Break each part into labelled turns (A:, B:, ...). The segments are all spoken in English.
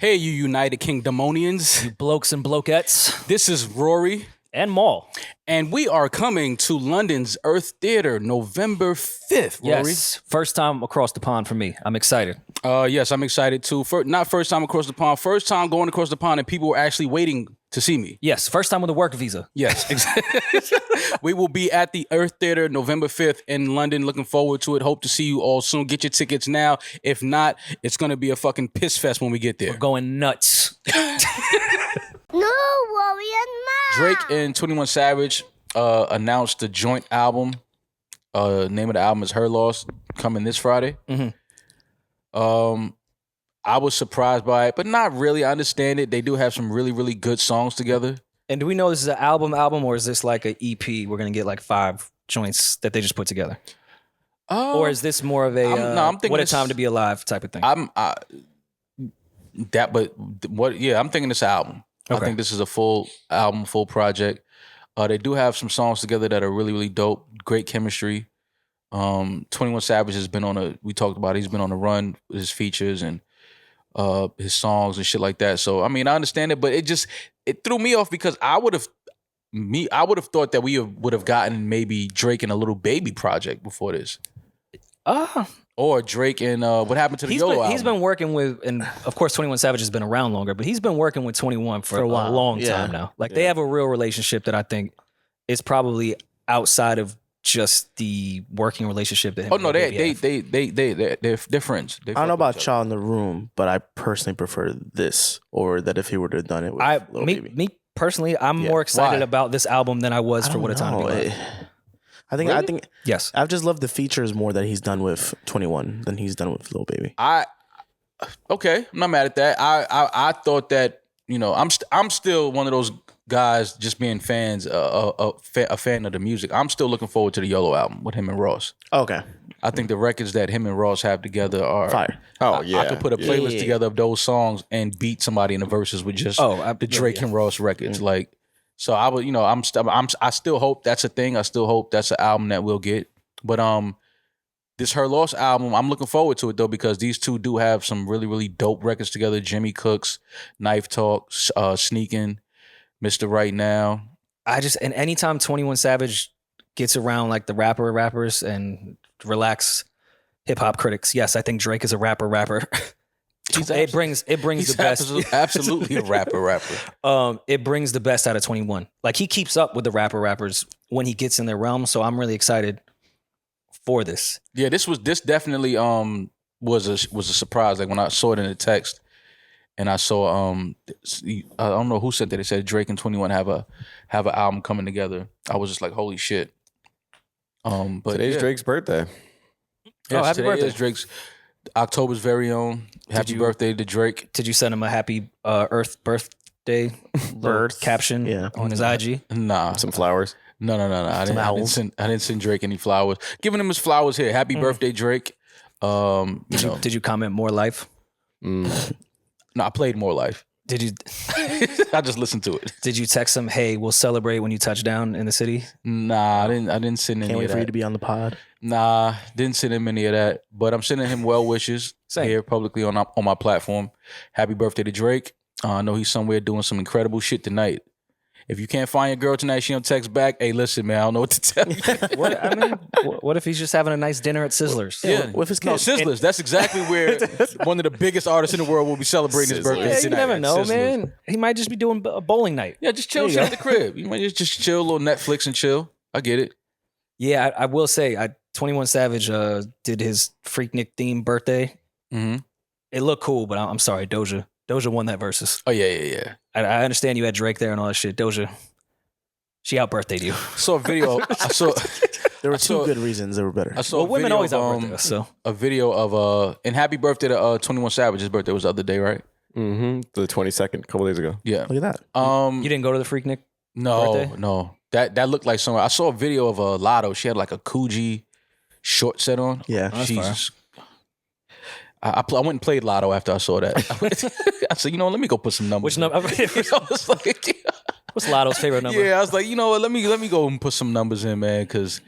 A: Hey, you United Kingdomonians.
B: You blokes and blokettes.
A: This is Rory.
B: And Maul.
A: And we are coming to London's Earth Theatre November 5th, Rory.
B: Yes, first time across the pond for me. I'm excited.
A: Yes, I'm excited too. Not first time across the pond, first time going across the pond and people were actually waiting to see me.
B: Yes, first time with a work visa.
A: Yes, exactly. We will be at the Earth Theatre November 5th in London. Looking forward to it. Hope to see you all soon. Get your tickets now. If not, it's going to be a fucking piss fest when we get there.
B: We're going nuts.
C: No, Rory and Ma.
A: Drake and 21 Savage announced the joint album. Name of the album is Her Loss, coming this Friday.
B: Mm-hmm.
A: I was surprised by it, but not really. I understand it. They do have some really, really good songs together.
B: And do we know this is an album, or is this like an EP? We're going to get like 5 joints that they just put together? Or is this more of a
A: I'm thinking
B: what a time to be alive type of thing?
A: I'm thinking this album.
B: Okay.
A: I think this is a full album, full project. They do have some songs together that are really, really dope. Great chemistry. 21 Savage has been we talked about it, he's been on the run with his features and his songs and shit like that. So I mean, I understand it, but it threw me off because I would have thought that we would have gotten maybe Drake and a Little Baby project before this. Or Drake and what happened to the YOLO album?
B: He's been working with, and of course 21 Savage has been around longer, but he's been working with 21 for a long time now. Like they have a real relationship that I think is probably outside of just the working relationship that him and
A: they're friends.
D: I don't know about y'all in the room, but I personally prefer this or that if he would have done it with Lil Baby.
B: Me personally, I'm more excited about this album than I was for What a Time to Be Alive.
D: I think
B: yes.
D: I've just loved the features more that he's done with 21 than he's done with Lil Baby.
A: Okay, I'm not mad at that. I thought that, you know, I'm still one of those guys just being fans, a fan of the music. I'm still looking forward to the YOLO album with him and Ross.
D: Okay.
A: I think the records that him and Ross have together are
D: fire.
A: I could put a playlist together of those songs and beat somebody in the verses with just the Drake and Ross records. Like, so I would, you know, I still hope that's a thing. I still hope that's an album that we'll get. But this Her Loss album, I'm looking forward to it though, because these two do have some really, really dope records together. Jimmy Cooks, Knife Talk, Sneaking, Mr. Right Now.
B: And anytime 21 Savage gets around like the rappers and relax hip hop critics, yes, I think Drake is a rapper. It brings the best.
A: Absolutely a rapper.
B: It brings the best out of 21. Like he keeps up with the rappers when he gets in their realm. So I'm really excited for this.
A: Yeah, this definitely was a surprise. Like when I saw it in the text, and I saw I don't know who said that. It said Drake and 21 have an album coming together. I was just like, holy shit. But
E: today's Drake's birthday.
A: Yes,
B: happy birthday!
A: Is Drake's October's very own. Happy birthday to Drake.
B: Did you send him a happy Earth birthday caption on his IG?
A: Nah,
E: some flowers.
A: No. I didn't send Drake any flowers. Giving him his flowers here. Happy birthday, Drake.
B: Did you comment more life?
A: No, I played More Life.
B: Did you?
A: I just listened to it.
B: Did you text him, "Hey, we'll celebrate when you touch down in the city"?
A: Nah, I didn't send any of that.
D: Can't wait for you to be on the pod.
A: Nah, didn't send him any of that. But I'm sending him well wishes here publicly on my platform. Happy birthday to Drake. I know he's somewhere doing some incredible shit tonight. If you can't find your girl tonight, she don't text back. Hey, listen, man, I don't know what to tell you.
B: What if he's just having a nice dinner at Sizzlers?
A: Yeah,
D: with his kids.
A: No, Sizzlers. That's exactly where one of the biggest artists in the world will be celebrating his birthday
B: Yeah,
A: tonight.
B: you never know,
A: Sizzlers.
B: man. He might just be doing a bowling night.
A: Yeah, just chill at the crib. You might just chill, a little Netflix and chill. I get it.
B: Yeah, I will say, 21 Savage did his Freaknik themed birthday.
A: Mm-hmm.
B: It looked cool, but I'm sorry, Doja won that versus.
A: Oh yeah.
B: I understand you had Drake there and all that shit. Doja, she out birthdayed you.
A: I saw a video.
D: There were two good reasons they were better.
A: I saw
B: women always out birthday us, so
A: a video of and happy birthday to 21 Savage. His birthday was the other day, right?
E: Mm-hmm. The 22nd, a couple days ago.
A: Yeah.
D: Look at that.
B: You didn't go to the Freaknik? birthday?
A: No. That looked like somewhere. I saw a video of Lotto. She had like a Coogee short set on.
D: Yeah.
A: Jesus. I went and played Lotto after I saw that. I said, let me go put some numbers.
B: Which number? What's Lotto's favorite number?
A: Yeah, I was like, let me go and put some numbers in, man, because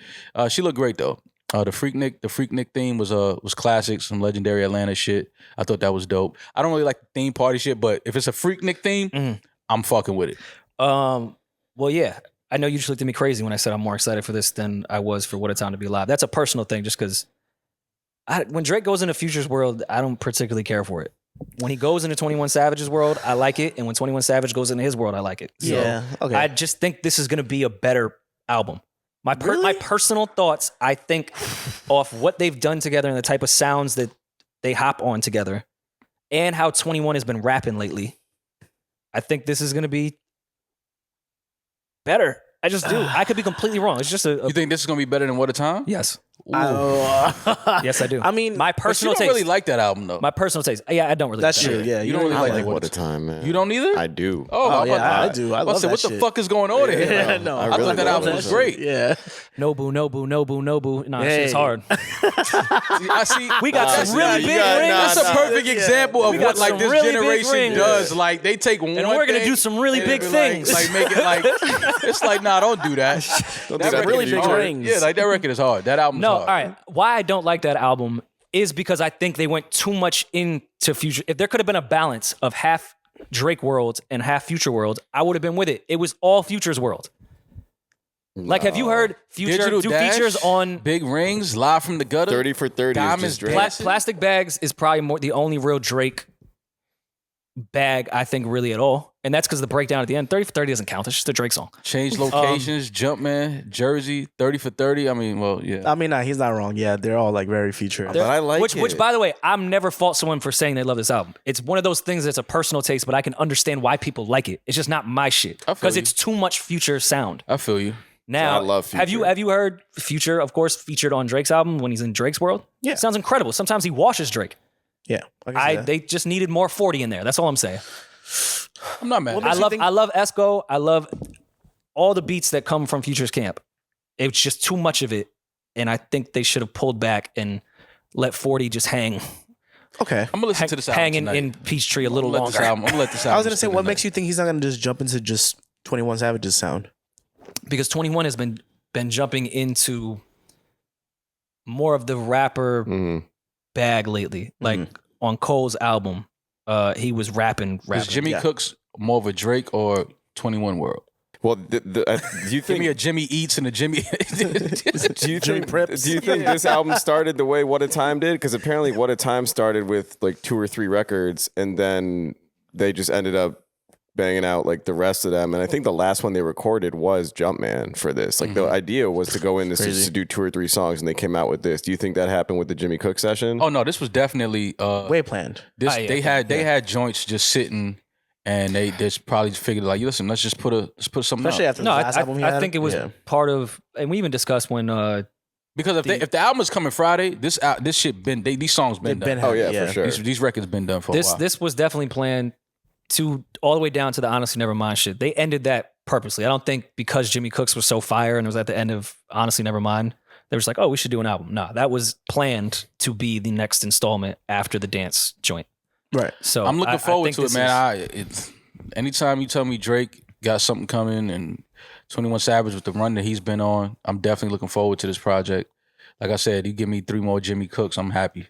A: she looked great though. The Freaknik theme was classic, some legendary Atlanta shit. I thought that was dope. I don't really like the theme party shit, but if it's a Freaknik theme, I'm fucking with it.
B: Well, yeah. I know you just looked at me crazy when I said I'm more excited for this than I was for What a Time to Be Alive. That's a personal thing, just because when Drake goes into Future's world, I don't particularly care for it. When he goes into 21 Savage's world, I like it, and when 21 Savage goes into his world, I like it. So
D: Yeah, okay.
B: I just think this is going to be a better album. My personal thoughts, I think, off what they've done together and the type of sounds that they hop on together, and how 21 has been rapping lately, I think this is going to be better. I just do. I could be completely wrong. It's just
A: You think this is gonna be better than What a Time?
B: yes.
D: I
B: Yes, I do.
D: I mean,
B: my
A: But you
B: personal
A: don't
B: taste.
A: really like that album though.
B: My personal taste. Yeah, I don't really.
D: that's
B: like that.
D: true. Yeah,
A: You don't really
E: I
A: like
E: like
A: What
E: What
A: a
E: a Time, man.
A: You don't either?
E: I do.
D: Oh, yeah,
A: I
D: I do. I love that
A: what the
D: shit.
A: fuck is going on here?
D: Yeah, no,
E: I
A: I
E: really
A: thought that
E: love
A: album
E: that
A: was
E: shit.
A: great.
D: Yeah.
B: No boo. Nah,
D: Hey.
B: shit's hard.
A: I see.
B: We got some really big rings.
A: That's a perfect example of
B: We got
A: what like
B: some
A: this
B: really big
A: generation
B: rings.
A: does. Like they take one
B: And we're gonna
A: thing
B: do some really
A: and
B: big
A: be
B: things.
A: Like make it like it's like nah, don't do that.
E: Don't
A: That
E: do that
A: record
D: really
A: is
D: big
A: hard.
D: rings.
A: Yeah, like that record is hard. That album's
B: No,
A: hard.
B: all right. Why I don't like that album is because I think they went too much into Future. If there could have been a balance of half Drake world and half Future world, I would have been with it. It was all Future's world. Like, have you heard Future
A: Digital
B: do
A: Dash,
B: features on
A: Big Rings, Live from the Gutter,
E: 30 for 30 is
A: Diamonds
E: just Drake.
A: Dancing?
B: Plastic Bags is probably the only real Drake bag, I think, really at all. And that's because the breakdown at the end, 30 for 30 doesn't count. It's just a Drake song.
A: Change Locations, Jumpman, Jersey, 30 for 30. I mean, well, yeah.
D: I mean, nah, he's not wrong. Yeah, they're all like very Future.
E: But I like
B: Which,
E: it.
B: by the way, I'm never fault someone for saying they love this album. It's one of those things that's a personal taste, but I can understand why people like it. It's just not my shit
A: I feel
B: because
A: you.
B: it's too much Future sound.
A: I feel you.
B: Now,
E: I love
B: have
E: Future.
B: you heard Future? Of course, featured on Drake's album when he's in Drake's world.
D: Yeah.
B: Sounds incredible. Sometimes he washes Drake.
D: Yeah, I can see that.
B: They just needed more 40 in there. That's all I'm saying.
A: I'm not mad.
D: What
A: at
D: makes
A: it.
D: you think-
B: I love Esco. I love all the beats that come from Future's camp. It's just too much of it, and I think they should have pulled back and let 40 just hang
D: Okay.
A: I'm gonna listen to this album
B: hang
A: tonight.
B: in Peachtree a little
A: I'm gonna let this
B: longer.
A: album- I'm gonna let this album
D: I was gonna say,
A: sit
D: what
A: tonight.
D: makes you think he's not gonna just jump into just 21 Savage's sound?
B: Because 21 has been jumping into more of the rapper
E: Mhm.
B: bag lately. Like on Cole's album, he was rapping.
A: Is Jimmy
D: Yeah.
A: Cook's more of a Drake or 21 World?
E: Well, do you
A: Give me
E: think
A: a Jimmy Eats and a Jimmy.
E: do you
D: Jimmy
E: think
D: Preps.
E: do you think this album started the way What a Time did? Because apparently What a Time started with like 2 or 3 records, and then they just ended up banging out like the rest of them. And I think the last one they recorded was Jumpman for this. Like the idea was to go in this
D: Crazy.
E: just to do 2 or 3 songs, and they came out with this. Do you think that happened with the Jimmy Cook session?
A: Oh no, this was definitely
D: Way planned.
A: this.
B: yeah,
A: They had joints just sitting, and they just probably figured like, listen, let's put something
D: Especially
A: out.
D: after
B: No,
D: the last album he had.
B: I think it was
D: Yeah.
B: part of, and we even discussed when
A: Because if the album is coming Friday, this shit been these songs been
D: They've
A: done.
E: Oh yeah, for sure.
A: These records been done for a while.
B: this was definitely planned to all the way down to the Honestly Nevermind shit. They ended that purposely. I don't think because Jimmy Cooks was so fire and it was at the end of Honestly Nevermind, they were just like, oh, we should do an album. No, that was planned to be the next installment after the dance joint.
D: Right.
B: So
A: I'm looking
B: I
A: forward
B: think
A: to it,
B: this
A: man.
B: is-
A: Anytime you tell me Drake got something coming and 21 Savage with the run that he's been on, I'm definitely looking forward to this project. Like I said, you give me 3 more Jimmy Cooks, I'm happy.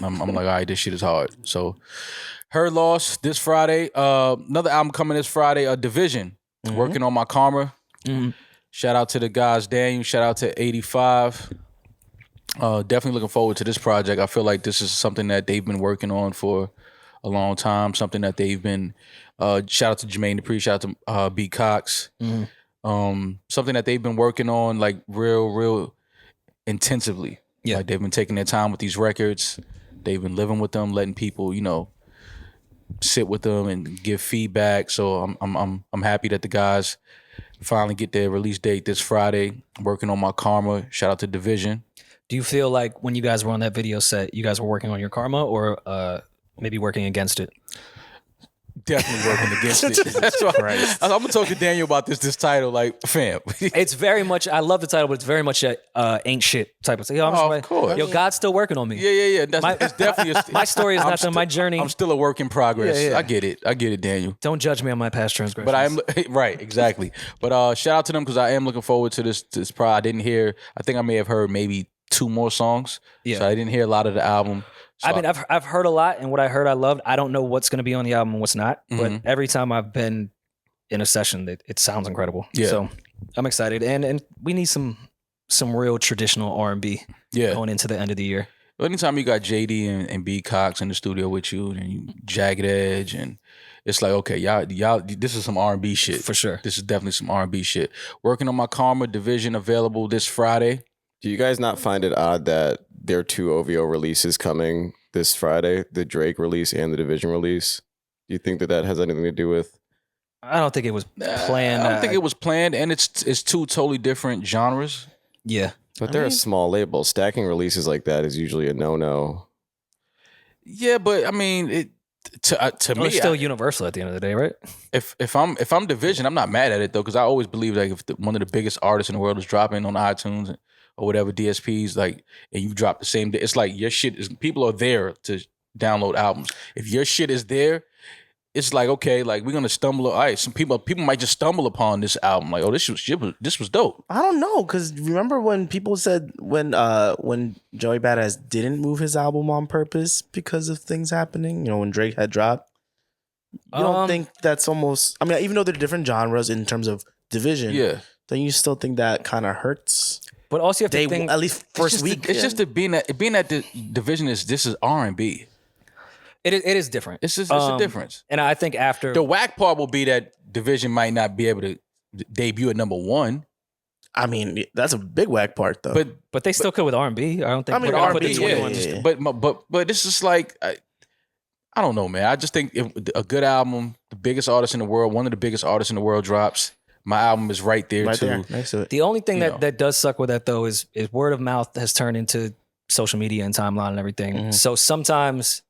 A: I'm like, all right, this shit is hard. So, Her Loss this Friday. Another album coming this Friday, Division. Working on my karma.
B: Mhm.
A: Shout out to the guys, Daniel. Shout out to 85. Definitely looking forward to this project. I feel like this is something that they've been working on for a long time. Something that they've been. Shout out to Jermaine Dupri. Shout out to B. Cox. Something that they've been working on like real intensively.
B: Yeah.
A: Like they've been taking their time with these records. They've been living with them, letting people, sit with them and give feedback. So I'm happy that the guys finally get their release date this Friday. Working on my karma. Shout out to Division.
B: Do you feel like when you guys were on that video set, you guys were working on your karma or maybe working against it?
A: definitely working against it. That's why I'm gonna talk to Daniel about this title. Like, fam,
B: it's very much. I love the title, but it's very much a ain't shit type of thing.
A: Of course.
B: Yo, God's still working on me.
A: Yeah. It's definitely
B: my story is not done. My journey.
A: I'm still a work in progress.
B: Yeah.
A: I get it, Daniel.
B: Don't judge me on my past transgressions.
A: But I am right, exactly. But shout out to them because I am looking forward to this. I didn't hear. I think I may have heard maybe 2 more songs. Yeah. So I didn't hear a lot of the album. So
B: I've heard a lot, and what I heard I loved. I don't know what's going to be on the album and what's not, but every time I've been in a session, it sounds incredible. Yeah. So I'm excited, and we need some real traditional R&B going into the end of the year.
A: Anytime you got JD and B Cox in the studio with you, and you Jagged Edge, and it's like, okay, y'all, this is some R&B shit
B: for sure.
A: This is definitely some R&B shit. Working on my Karma Division, available this Friday.
E: Do you guys not find it odd that there are 2 OVO releases coming this Friday, the Drake release and the Division release? Do you think that has anything to do with?
B: I don't think it was planned.
A: I don't think it was planned, and it's 2 totally different genres.
B: Yeah.
E: But they're a small label. Stacking releases like that is usually a no-no.
A: Yeah, but I mean, to me,
B: it's still Universal at the end of the day, right?
A: If I'm Division, I'm not mad at it though, because I always believe like if one of the biggest artists in the world is dropping on iTunes or whatever DSPs, like, and you drop the same day, it's like your shit is. People are there to download albums. If your shit is there, it's like, okay, like we're gonna stumble. All right, some people might just stumble upon this album, like, oh, this was dope.
D: I don't know, because remember when people said when Joey Badass didn't move his album on purpose because of things happening, when Drake had dropped. You don't think that's almost? I mean, even though they're different genres in terms of Division, then you still think that kind of hurts.
B: But also, you have to think
D: at least first week.
A: It's just being at the Division this is R&B.
B: It is different.
A: It's a difference.
B: And I think after
A: the whack part will be that Division might not be able to debut at number 1.
D: I mean, that's a big whack part though.
B: But they still could with R&B. I don't think.
D: I mean, R&B.
A: But this is like I don't know, man. I just think if a good album, the biggest artist in the world, one of the biggest artists in the world drops, my album is right there too.
D: There, next to it.
B: The only thing that does suck with that though is word of mouth has turned into social media and timeline and everything. Mm-hmm. So sometimes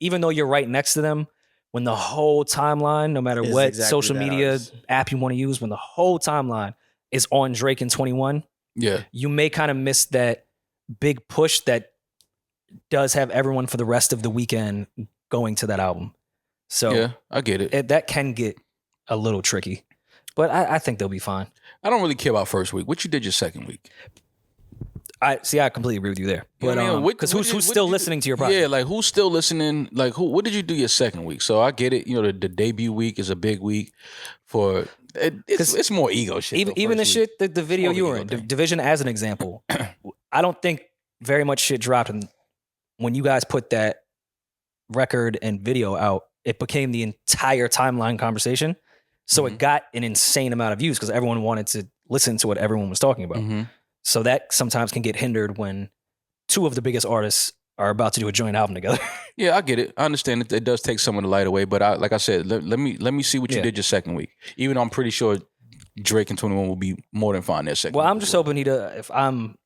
B: even though you're right next to them, when the whole timeline, no matter what social media app you want to use, when the whole timeline is on Drake and 21, you may kind of miss that big push that does have everyone for the rest of the weekend going to that album. So
A: yeah, I get it.
B: That can get a little tricky, but I think they'll be fine.
A: I don't really care about first week. What you did your second week?
B: I completely agree with you there. But because who's still listening to your project?
A: Yeah, like who's still listening? Like what did you do your second week? So I get it. The debut week is a big week for it's more ego shit.
B: Even the shit the video you were in, Division as an example. I don't think very much shit dropped, and when you guys put that record and video out, it became the entire timeline conversation. So it got an insane amount of views because everyone wanted to listen to what everyone was talking about. Mm-hmm. So that sometimes can get hindered when 2 of the biggest artists are about to do a joint album together.
A: Yeah, I get it. I understand it does take some of the light away, but like I said, let me see what you did your second week. Even though I'm pretty sure Drake and 21 will be more than fine their second week.
B: I'm just hoping if I'm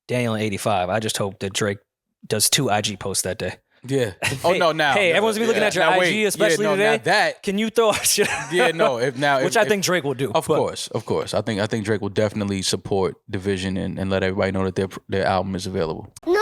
B: Daniel in 85, I just hope that Drake does 2 IG posts that day.
A: Yeah. Oh no! Now,
B: everyone's gonna be looking at your IG, especially today.
A: That
B: can you throw shit?
A: Yeah, no. Which
B: I think Drake will do.
A: Of course. I think Drake will definitely support Division and let everybody know that their album is available.
C: No